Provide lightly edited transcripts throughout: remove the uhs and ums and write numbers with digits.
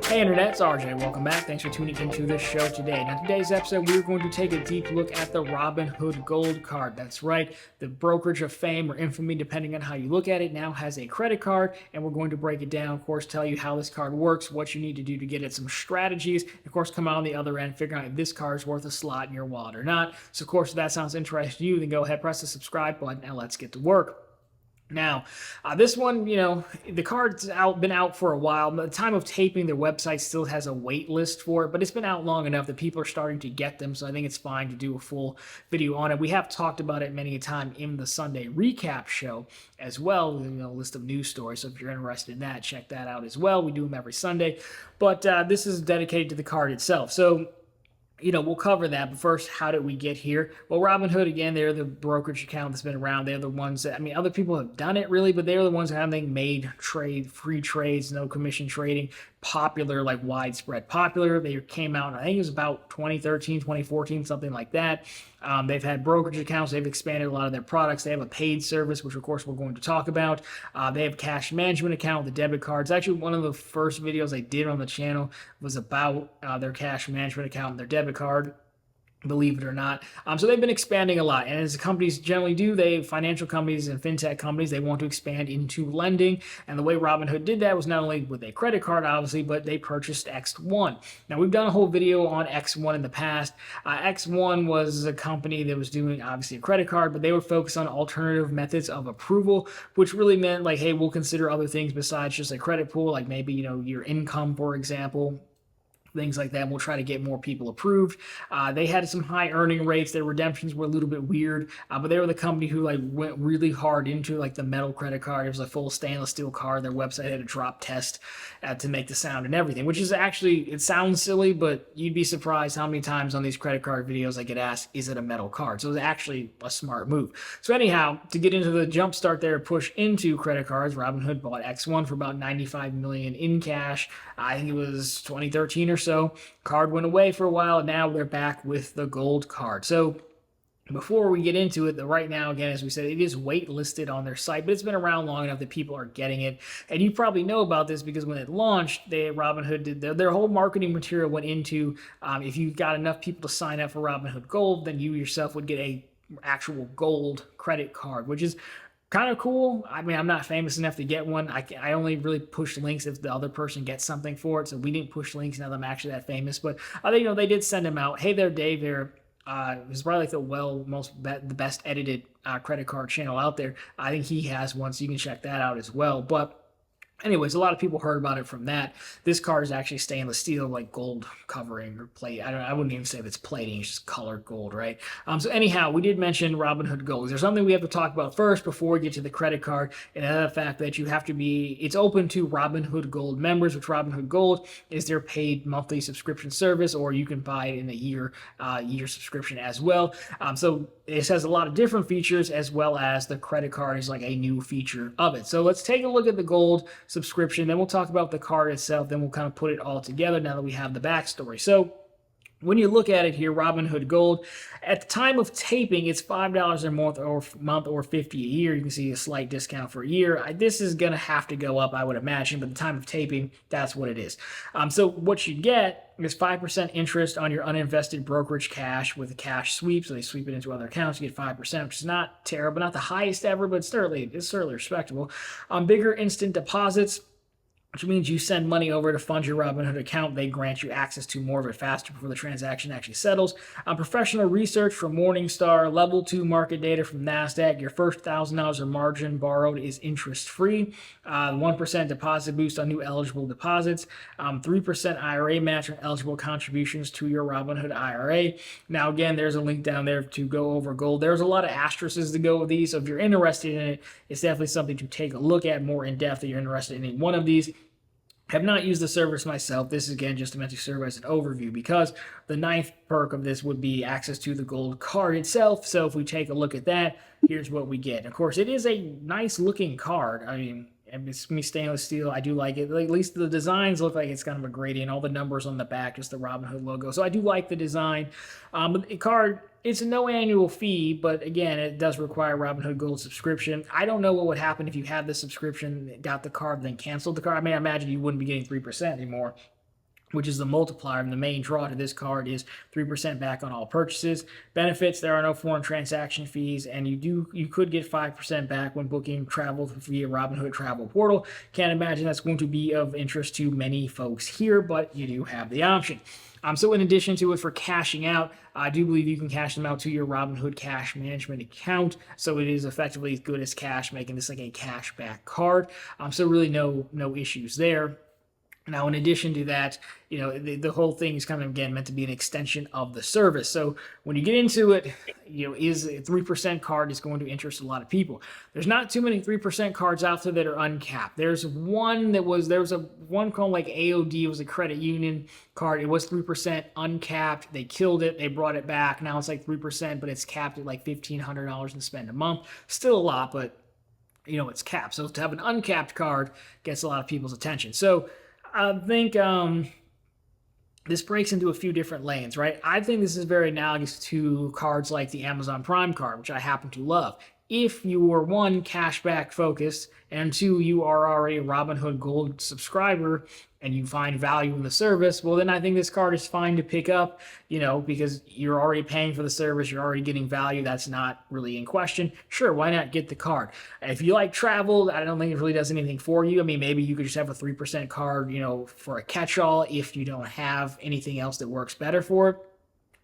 Hey Internet, it's RJ. Welcome back. Thanks for tuning into this show today. Now, today's episode, we're going to take a deep look at the Robinhood Gold Card. That's right, the brokerage of fame or infamy, depending on how you look at it, now has a credit card, and we're going to break it down, of course, tell you how this card works, what you need to do to get it, some strategies, and of course, come out on the other end, figure out if this card is worth a slot in your wallet or not. So, of course, if that sounds interesting to you, then go ahead, press the subscribe button, and let's get to work. Now, this one, the card's been out for a while. By the time of taping, their website still has a wait list for it, but it's been out long enough that people are starting to get them, so I think it's fine to do a full video on it. We have talked about it many a time in the Sunday recap show as well, a list of news stories, so if you're interested in that, check that out as well. We do them every Sunday, but this is dedicated to the card itself. So, we'll cover that, but first, how did we get here? Well, Robinhood, again, they're the brokerage account that's been around. They're the ones that, other people have done it really, but they're the ones that have made free trades, no commission trading, popular, like widespread popular. They came out, I think it was about 2013, 2014, something like that. They've had brokerage accounts. They've expanded a lot of their products. They have a paid service, which of course we're going to talk about. They have cash management account with the debit cards. Actually, one of the first videos I did on the channel was about their cash management account and their debit card, believe it or not. So they've been expanding a lot. And as companies generally do, financial companies and fintech companies, they want to expand into lending. And the way Robinhood did that was not only with a credit card, obviously, but they purchased X1. Now, we've done a whole video on X1 in the past. X1 was a company that was doing, obviously, a credit card, but they were focused on alternative methods of approval, which really meant, like, hey, we'll consider other things besides just a credit pool, like maybe, your income, for example, things like that. We'll try to get more people approved. They had some high earning rates. Their redemptions were a little bit weird, but they were the company who went really hard into the metal credit card. It was a full stainless steel card. Their website had a drop test to make the sound and everything, which is actually, it sounds silly, but you'd be surprised how many times on these credit card videos I get asked, is it a metal card? So it was actually a smart move. So anyhow, to get into the jump start there, push into credit cards, Robinhood bought X1 for about $95 million in cash. I think it was 2013 or so. Card went away for a while, and now they're back with the gold card. So before we get into it, right now, again, as we said, it is waitlisted on their site, but it's been around long enough that people are getting it. And you probably know about this because when it launched, Robinhood did their whole marketing material went into if you got enough people to sign up for Robinhood Gold, then you yourself would get a actual gold credit card, which is kind of cool. I'm not famous enough to get one. I only really push links if the other person gets something for it. So we didn't push links now that I'm actually that famous. But they did send them out. Hey there, Dave. It was probably the best edited credit card channel out there. I think he has one, so you can check that out as well. But anyways, a lot of people heard about it from that. This card is actually stainless steel, like gold covering or plate. I wouldn't even say if it's plating, it's just colored gold, right? So anyhow, we did mention Robinhood Gold. There's something we have to talk about first before we get to the credit card, and the fact that you have to it's open to Robinhood Gold members, which Robinhood Gold is their paid monthly subscription service, or you can buy it in a year subscription as well. So it has a lot of different features, as well as the credit card is like a new feature of it. So let's take a look at the gold subscription, then we'll talk about the card itself, then we'll kind of put it all together now that we have the backstory. So when you look at it here, Robinhood Gold, at the time of taping, it's $5 a month or $50 a year. You can see a slight discount for a year. This is going to have to go up, I would imagine, but at the time of taping, that's what it is. So what you get is 5% interest on your uninvested brokerage cash with a cash sweep. So they sweep it into other accounts. You get 5%, which is not terrible, not the highest ever, but it's certainly respectable. Bigger instant deposits, which means you send money over to fund your Robinhood account. They grant you access to more of it faster before the transaction actually settles. Professional research from Morningstar, level 2 market data from NASDAQ. Your first $1,000 of margin borrowed is interest-free. 1% deposit boost on new eligible deposits. 3% IRA match on eligible contributions to your Robinhood IRA. Now, again, there's a link down there to go over gold. There's a lot of asterisks to go with these, so if you're interested in it, it's definitely something to take a look at more in depth if you're interested in any one of these. Have not used the service myself. This is, again, just meant to serve as an overview, because the ninth perk of this would be access to the gold card itself. So if we take a look at that, here's what we get. And of course, it is a nice looking card. It's stainless steel. I do like it. At least the designs look like it's kind of a gradient. All the numbers on the back, just the Robinhood logo. So I do like the design. The card, it's a no annual fee, but again, it does require Robinhood Gold subscription. I don't know what would happen if you had the subscription, got the card, then canceled the card. I imagine you wouldn't be getting 3% anymore. which is the multiplier. And the main draw to this card is 3% back on all purchases. Benefits: there are no foreign transaction fees, and you could get 5% back when booking travel via Robinhood travel portal. Can't imagine that's going to be of interest to many folks here, but you do have the option. So in addition to it, for cashing out, I do believe you can cash them out to your Robinhood cash management account. So it is effectively as good as cash, making this like a cash back card. So really no issues there. Now, in addition to that, the whole thing is kind of, again, meant to be an extension of the service. So when you get into it, is a 3% card is going to interest a lot of people. There's not too many 3% cards out there that are uncapped. There was one called like AOD. It was a credit union card. It was 3% uncapped. They killed it. They brought it back. Now it's like 3%, but it's capped at like $1,500 to spend a month. Still a lot, but it's capped. So to have an uncapped card gets a lot of people's attention. So I think this breaks into a few different lanes, right? I think this is very analogous to cards like the Amazon Prime card, which I happen to love. If you are, one, cashback focused, and two, you are already a Robinhood Gold subscriber and you find value in the service, well, then I think this card is fine to pick up, because you're already paying for the service, you're already getting value. That's not really in question. Sure, why not get the card? If you like travel, I don't think it really does anything for you. I mean, maybe you could just have a 3% card, for a catch-all if you don't have anything else that works better for it.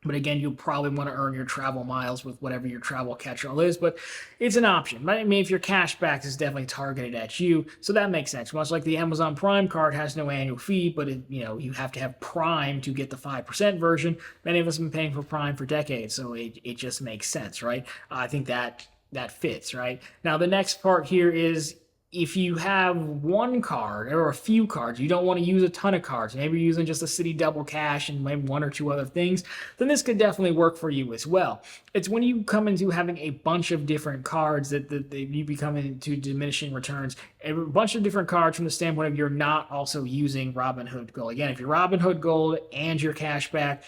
But again, you'll probably want to earn your travel miles with whatever your travel catch-all is, but it's an option. I mean, if your cashback is definitely targeted at you, so that makes sense. Much like the Amazon Prime card has no annual fee, but you have to have Prime to get the 5% version. Many of us have been paying for Prime for decades, so it just makes sense, right? I think that fits, right? Now, the next part here is, if you have one card or a few cards, you don't want to use a ton of cards, maybe you're using just a Citi Double Cash and maybe one or two other things, then this could definitely work for you as well. It's when you come into having a bunch of different cards that you become into diminishing returns. A bunch of different cards from the standpoint of you're not also using Robinhood Gold. Again, if you're Robinhood Gold and your cashback,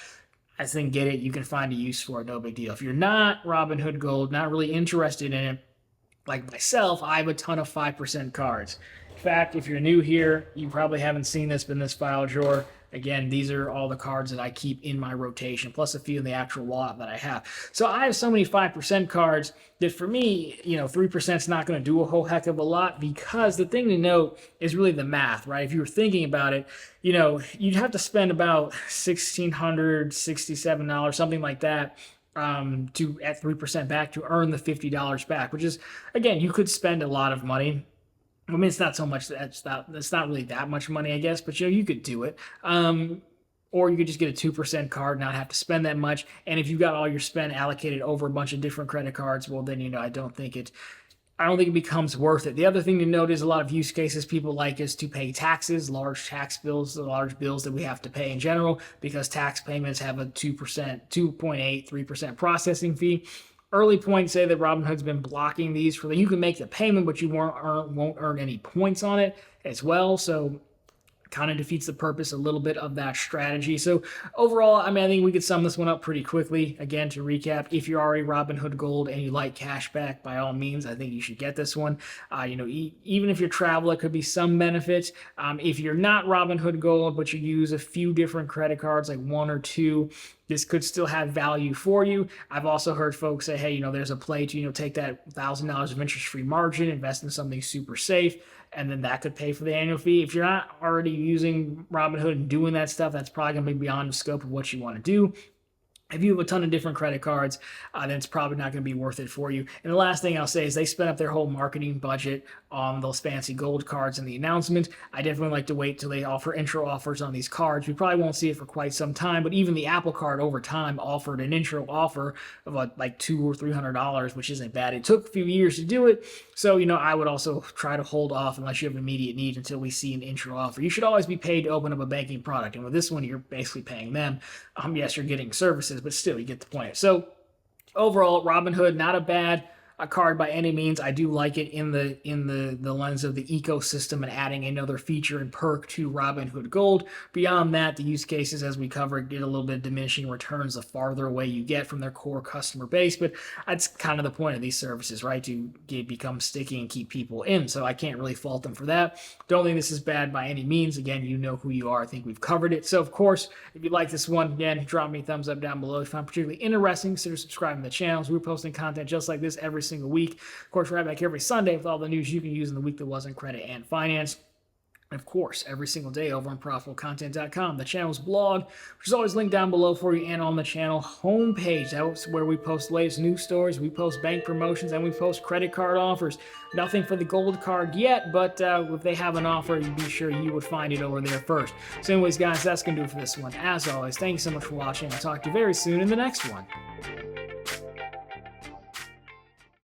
I think get it, you can find a use for it, no big deal. If you're not Robinhood Gold, not really interested in it, like myself, I have a ton of 5% cards. In fact, if you're new here, you probably haven't seen this in this file drawer. Again, these are all the cards that I keep in my rotation, plus a few in the actual wallet that I have. So I have so many 5% cards that for me, 3% is not going to do a whole heck of a lot, because the thing to note is really the math, right? If you were thinking about it, you'd have to spend about $1,667, something like that, to at 3% back to earn the $50 back, which is, again, you could spend a lot of money. I mean, it's not so much, that's not really that much money, I guess, but you could do it. Or you could just get a 2% card, not have to spend that much. And if you've got all your spend allocated over a bunch of different credit cards, well, then, I don't think it becomes worth it. The other thing to note is a lot of use cases people like is to pay taxes, large tax bills, the large bills that we have to pay in general, because tax payments have a 2%, 2.8, 3% processing fee. Early points say that Robinhood's been blocking these you can make the payment, but you won't earn any points on it as well. So kind of defeats the purpose a little bit of that strategy. So overall, I think we could sum this one up pretty quickly. Again, to recap, if you're already Robinhood Gold and you like cashback, by all means, I think you should get this one. Even if you're traveling, it could be some benefits. If you're not Robinhood Gold, but you use a few different credit cards, like one or two, this could still have value for you. I've also heard folks say, hey, there's a play to, take that $1,000 of interest-free margin, invest in something super safe, and then that could pay for the annual fee. If you're not already using Robinhood and doing that stuff, that's probably going to be beyond the scope of what you want to do. If you have a ton of different credit cards, then it's probably not going to be worth it for you. And the last thing I'll say is they spent up their whole marketing budget on those fancy gold cards in the announcement. I definitely like to wait till they offer intro offers on these cards. We probably won't see it for quite some time, but even the Apple Card over time offered an intro offer of like $200 or $300, which isn't bad. It took a few years to do it, so I would also try to hold off unless you have immediate need until we see an intro offer. You should always be paid to open up a banking product, and with this one, you're basically paying them. Yes, you're getting services, but still, you get the point. So overall, Robinhood, not a bad card by any means. I do like it in the lens of the ecosystem and adding another feature and perk to Robinhood Gold. Beyond that, the use cases, as we covered, get a little bit of diminishing returns the farther away you get from their core customer base. But that's kind of the point of these services, right? To become sticky and keep people in. So I can't really fault them for that. Don't think this is bad by any means. Again, you know who you are. I think we've covered it. So, of course, if you like this one, again, drop me a thumbs up down below. If you find it particularly interesting, consider subscribing to the channels. We're posting content just like this every single week. Of course, we're right back every Sunday with all the news you can use in the week that was in credit and finance. And of course, every single day over on profitablecontent.com, the channel's blog, which is always linked down below for you, and on the channel homepage. That's where we post the latest news stories, we post bank promotions, and we post credit card offers. Nothing for the gold card yet, but if they have an offer, you'd be sure you would find it over there first. So anyways, guys, that's going to do it for this one. As always, thank you so much for watching. I'll talk to you very soon in the next one.